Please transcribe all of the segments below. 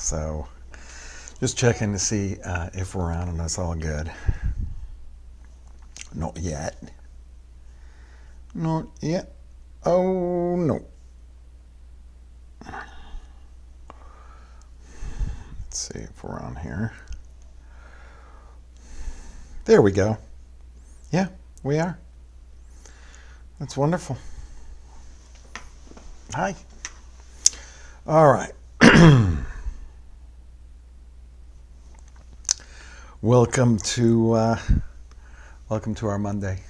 So just checking to see if we're on and that's all good. Not yet. Not yet. Oh no. Let's see if we're on here. There we go. Yeah, we are. That's wonderful. Hi. All right. Welcome to our Monday.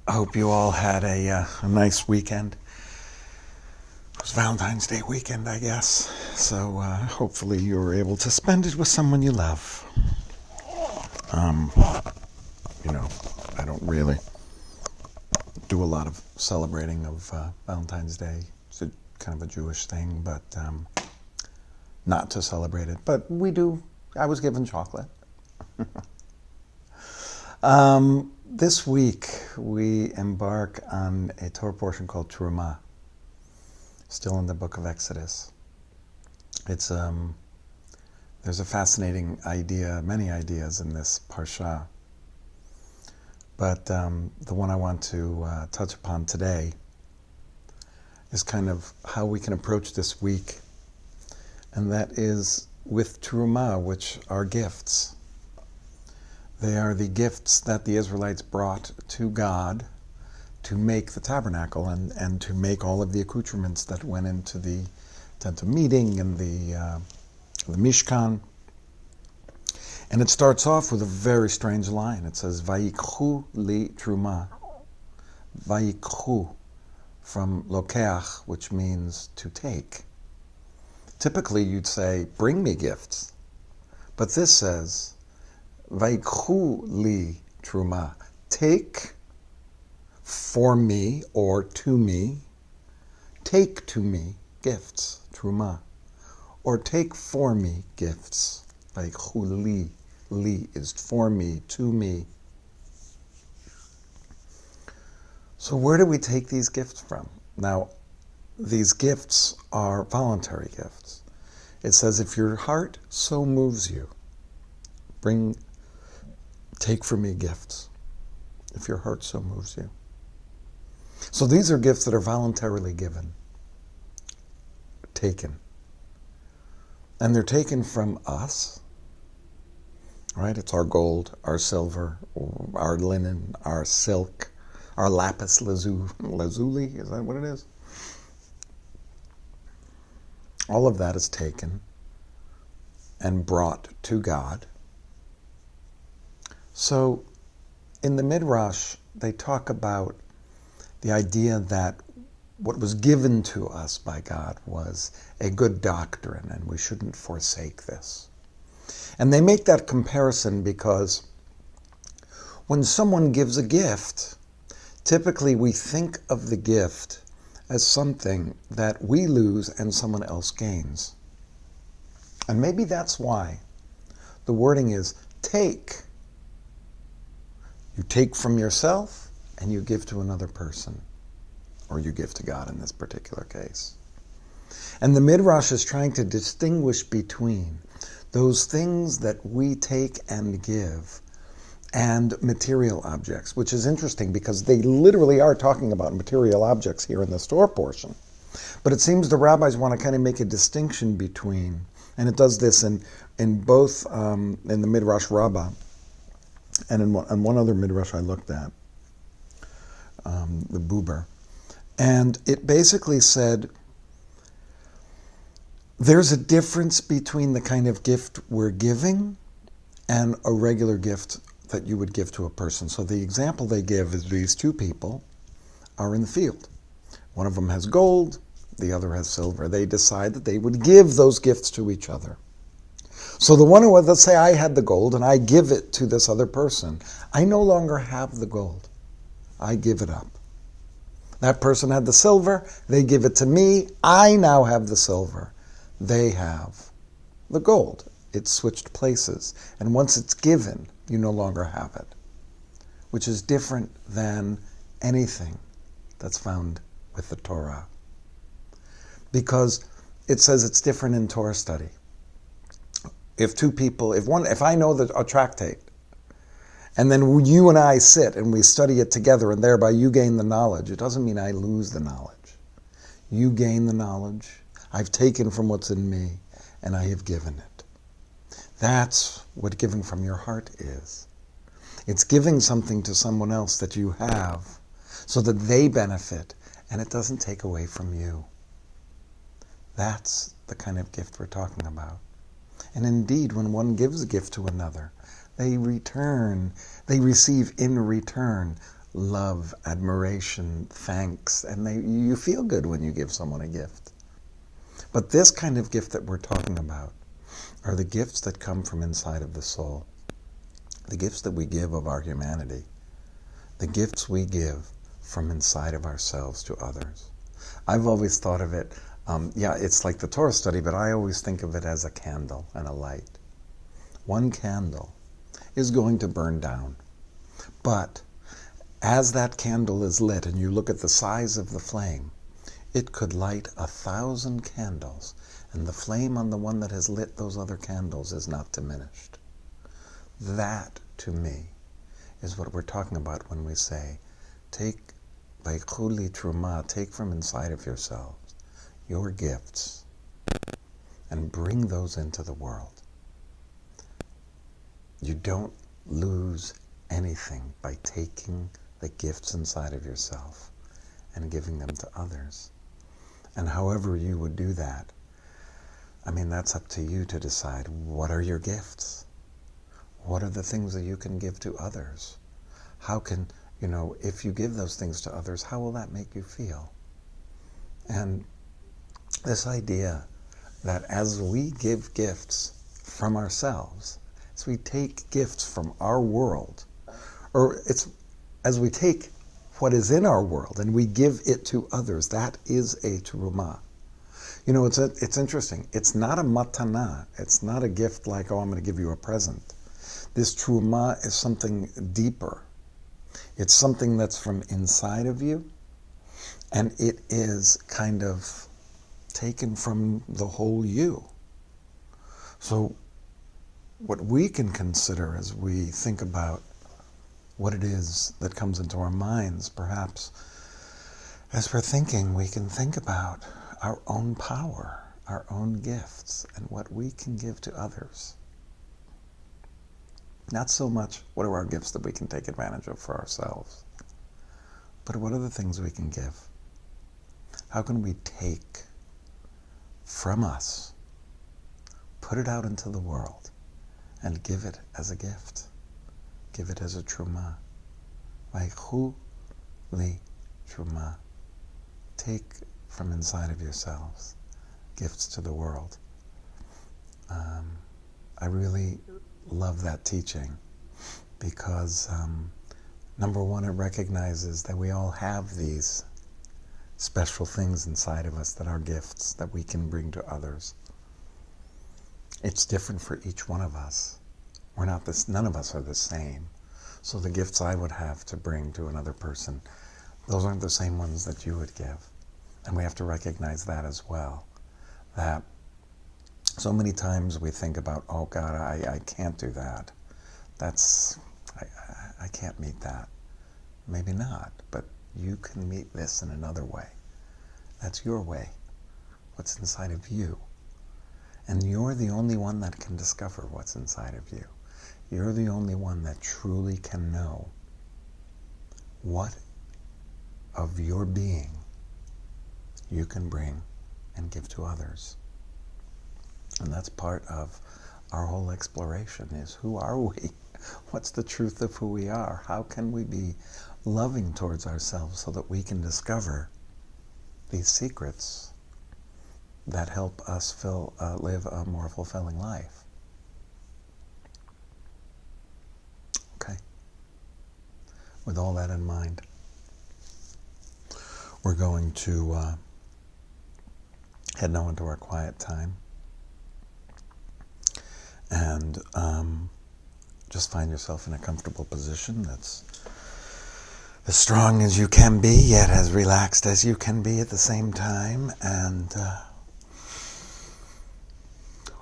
I hope you all had a nice weekend. It was Valentine's Day weekend, I guess. So hopefully you were able to spend it with someone you love. I don't really do a lot of celebrating of Valentine's Day. It's kind of a Jewish thing, but not to celebrate it. But we do. I was given chocolate. This week we embark on a Torah portion called Terumah, still in the book of Exodus. It's there's a fascinating idea, many ideas in this parsha, but the one I want to touch upon today is kind of how we can approach this week, and that is with Terumah, which are gifts. They are the gifts that the Israelites brought to God to make the tabernacle and to make all of the accoutrements that went into the tent of meeting and the Mishkan. And it starts off with a very strange line. It says, Vayikhu li Terumah. Vayikhu, from lokeach, which means to take. Typically you'd say, bring me gifts. But this says, Vayikhu li Terumah. Take for me or to me, take to me gifts, Terumah. Or take for me gifts. Vayikhu li. Li is for me, to me. So where do we take these gifts from? Now, these gifts are voluntary gifts. It says, if your heart so moves you, take for me gifts, if your heart so moves you. So these are gifts that are voluntarily given, taken. And they're taken from us, right? It's our gold, our silver, our linen, our silk, our lapis lazuli, is that what it is? All of that is taken and brought to God. So in the Midrash, they talk about the idea that what was given to us by God was a good doctrine, and we shouldn't forsake this. And they make that comparison because when someone gives a gift, typically we think of the gift as something that we lose and someone else gains. And maybe that's why the wording is take. You take from yourself and you give to another person, or you give to God in this particular case. And the Midrash is trying to distinguish between those things that we take and give and material objects, which is interesting because they literally are talking about material objects here in the Torah portion. But it seems the rabbis want to kind of make a distinction between, and it does this in both in the Midrash Rabbah and in one other Midrash I looked at, the Buber. And it basically said, there's a difference between the kind of gift we're giving and a regular gift that you would give to a person. So the example they give is these two people are in the field. One of them has gold, the other has silver. They decide that they would give those gifts to each other. So the one who, let's say I had the gold and I give it to this other person, I no longer have the gold. I give it up. That person had the silver, they give it to me, I now have the silver. They have the gold. It's switched places. And once it's given, you no longer have it, which is different than anything that's found with the Torah. Because it says it's different in Torah study. If I know a tractate, and then you and I sit and we study it together, and thereby you gain the knowledge, it doesn't mean I lose the knowledge. You gain the knowledge. I've taken from what's in me, and I have given it. That's what giving from your heart is. It's giving something to someone else that you have so that they benefit, and it doesn't take away from you. That's the kind of gift we're talking about. And indeed, when one gives a gift to another, they receive in return love, admiration, thanks, and you feel good when you give someone a gift. But this kind of gift that we're talking about are the gifts that come from inside of the soul, the gifts that we give of our humanity, the gifts we give from inside of ourselves to others. I've always thought of it, it's like the Torah study, but I always think of it as a candle and a light. One candle is going to burn down, but as that candle is lit and you look at the size of the flame, it could light 1,000 candles, and the flame on the one that has lit those other candles is not diminished. That, to me, is what we're talking about when we say, take from inside of yourselves your gifts and bring those into the world. You don't lose anything by taking the gifts inside of yourself and giving them to others. And however you would do that, that's up to you to decide, what are your gifts? What are the things that you can give to others? How can, if you give those things to others, how will that make you feel? And this idea that as we give gifts from ourselves, as we take gifts from our world, or it's as we take what is in our world and we give it to others, that is a terumah. It's interesting. It's not a matana. It's not a gift like, I'm going to give you a present. This terumah is something deeper. It's something that's from inside of you, and it is kind of taken from the whole you. So what we can consider as we think about what it is that comes into our minds, perhaps as we're thinking, we can think about our own power, our own gifts, and what we can give to others. Not so much what are our gifts that we can take advantage of for ourselves, but what are the things we can give? How can we take from us, put it out into the world, and give it as a gift? Give it as a truma. Vaychu li truma. Take from inside of yourselves gifts to the world. I really love that teaching because, number one, it recognizes that we all have these special things inside of us that are gifts that we can bring to others. It's different for each one of us. None of us are the same. So the gifts I would have to bring to another person, those aren't the same ones that you would give. And we have to recognize that as well. That so many times we think about, oh God, I can't do that. I can't meet that. Maybe not, but you can meet this in another way. That's your way. What's inside of you. And you're the only one that can discover what's inside of you. You're the only one that truly can know what of your being you can bring and give to others. And that's part of our whole exploration, is who are we? What's the truth of who we are? How can we be loving towards ourselves so that we can discover these secrets that help us live a more fulfilling life? Okay. With all that in mind, we're going to head now into our quiet time and just find yourself in a comfortable position that's as strong as you can be, yet as relaxed as you can be at the same time, and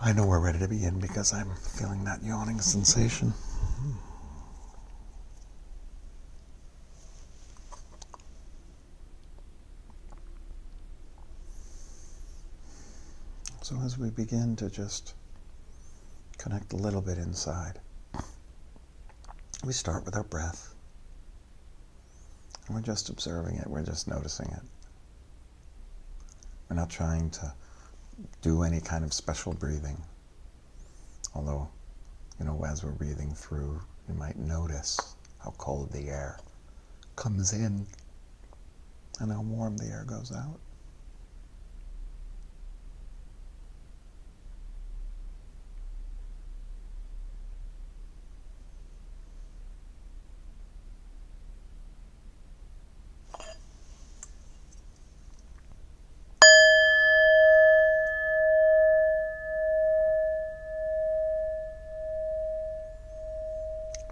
I know we're ready to begin because I'm feeling that yawning sensation. So as we begin to just connect a little bit inside, we start with our breath. And we're just observing it, we're just noticing it. We're not trying to do any kind of special breathing. Although, as we're breathing through, you might notice how cold the air comes in and how warm the air goes out.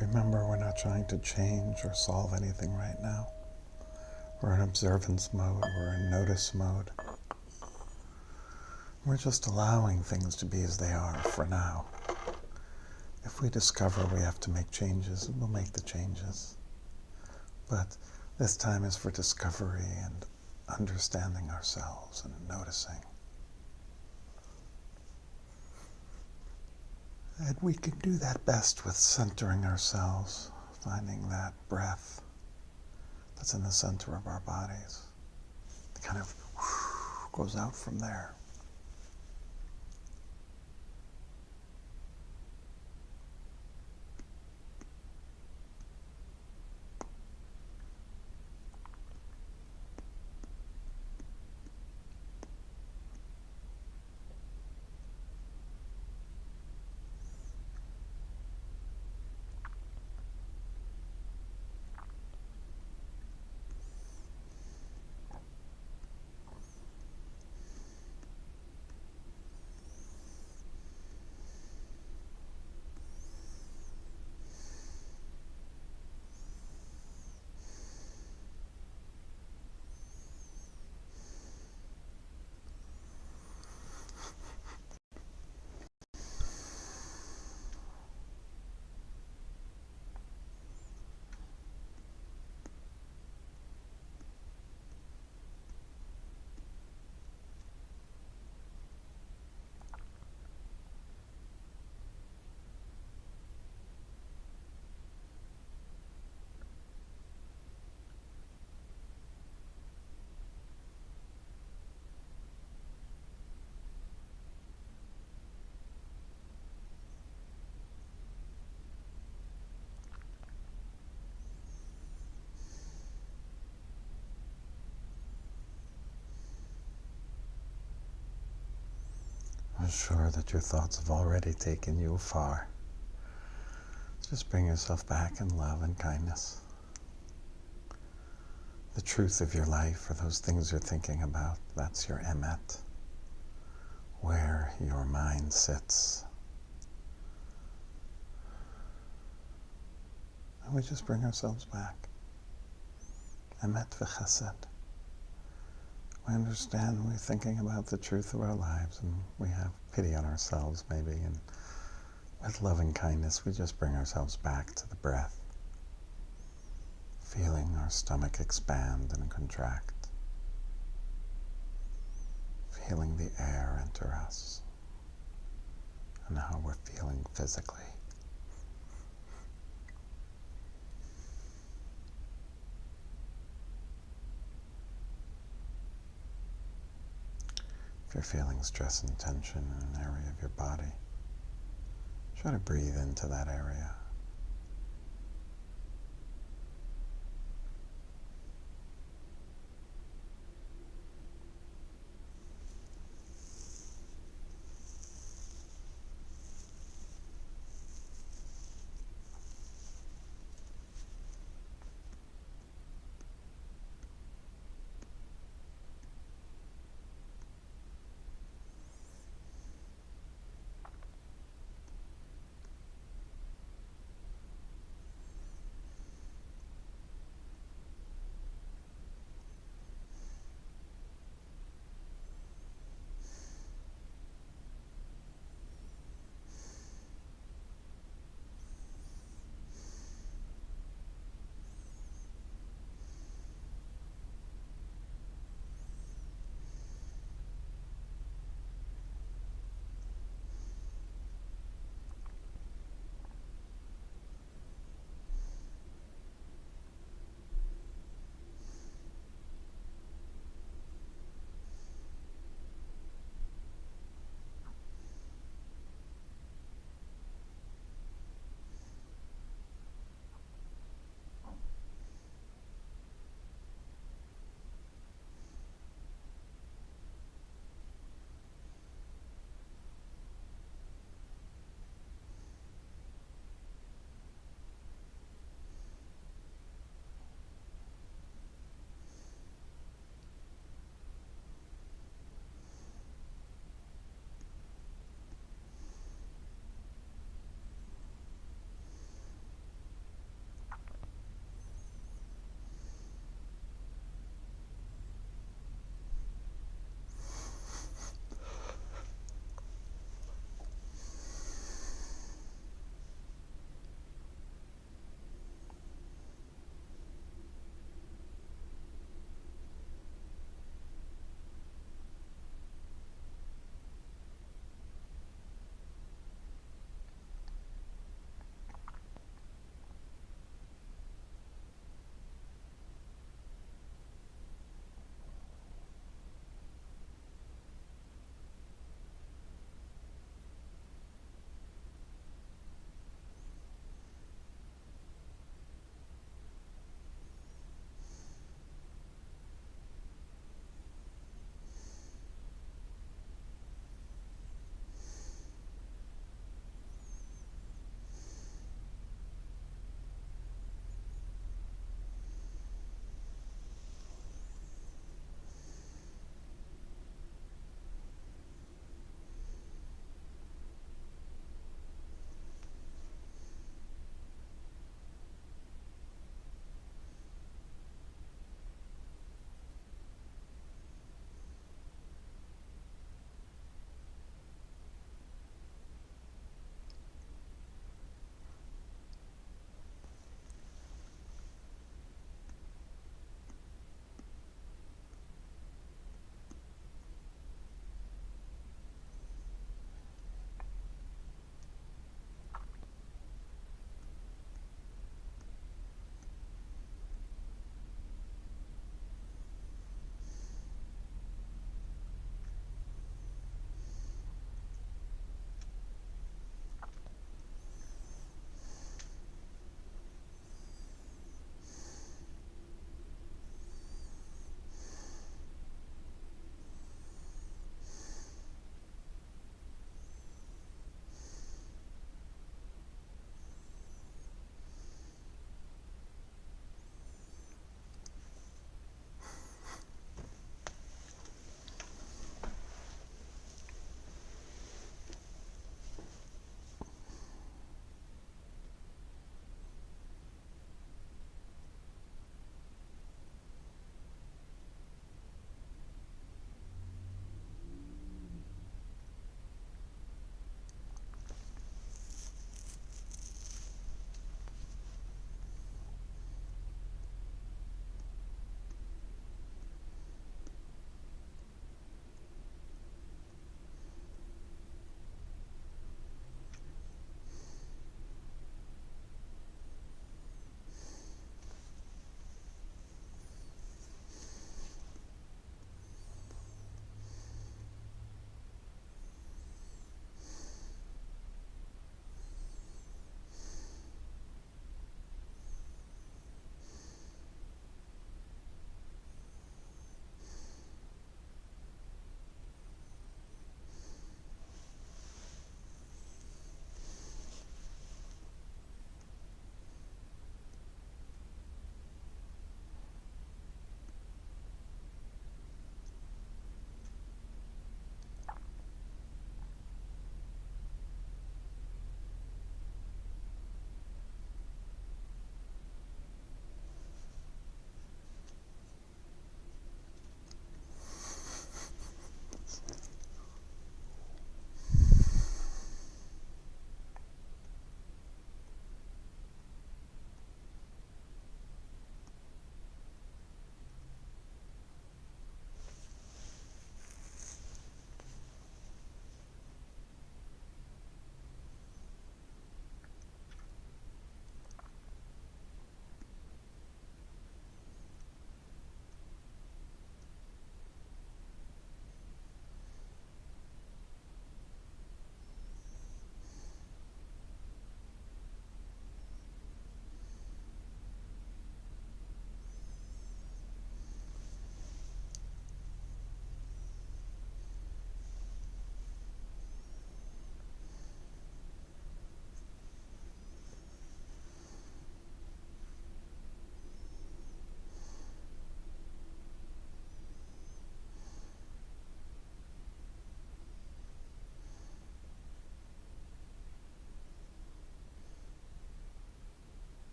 Remember, we're not trying to change or solve anything right now. We're in observance mode, we're in notice mode. We're just allowing things to be as they are for now. If we discover we have to make changes, we'll make the changes. But this time is for discovery and understanding ourselves and noticing. And we can do that best with centering ourselves, finding that breath that's in the center of our bodies. It kind of goes out from there. I'm sure that your thoughts have already taken you far. Just bring yourself back in love and kindness. The truth of your life, or those things you're thinking about, that's your emet, where your mind sits. And we just bring ourselves back. Emet v'chesed. We understand we're thinking about the truth of our lives, and we have pity on ourselves maybe, and with loving kindness we just bring ourselves back to the breath, feeling our stomach expand and contract, feeling the air enter us, and how we're feeling physically. If you're feeling stress and tension in an area of your body, try to breathe into that area.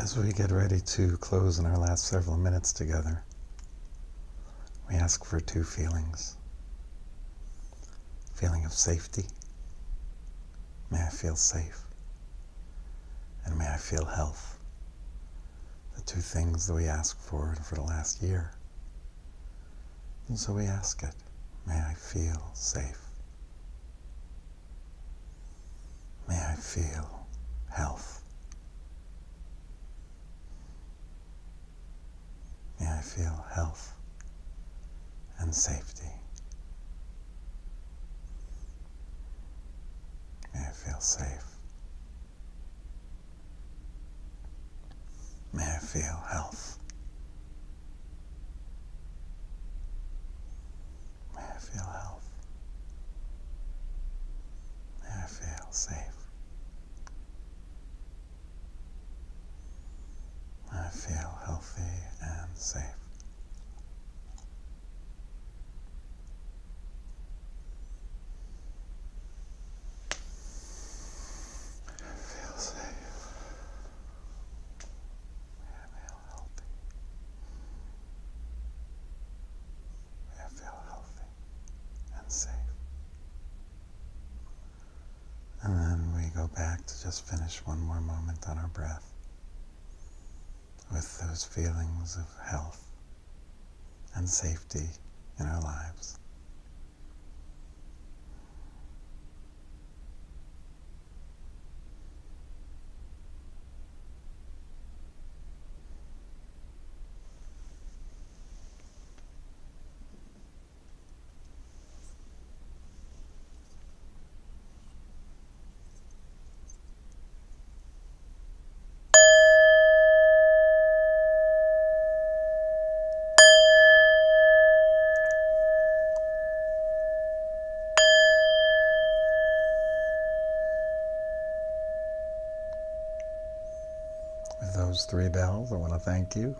As we get ready to close in our last several minutes together, we ask for two feelings. Feeling of safety. May I feel safe. And may I feel health. The two things that we ask for the last year. And so we ask it. May I feel safe. May I feel health. May I feel health and safety. May I feel safe. May I feel health. May I feel health. May I feel safe. May I feel healthy and safe. Feel safe. May I feel healthy. May I feel healthy and safe. And then we go back to just finish one more moment on our breath with those feelings of health and safety in our lives. With those three bells, I want to thank you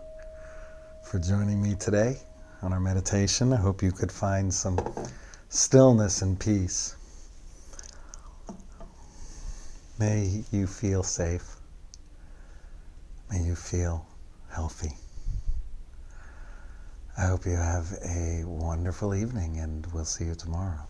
for joining me today on our meditation. I hope you could find some stillness and peace. May you feel safe. May you feel healthy. I hope you have a wonderful evening, and we'll see you tomorrow.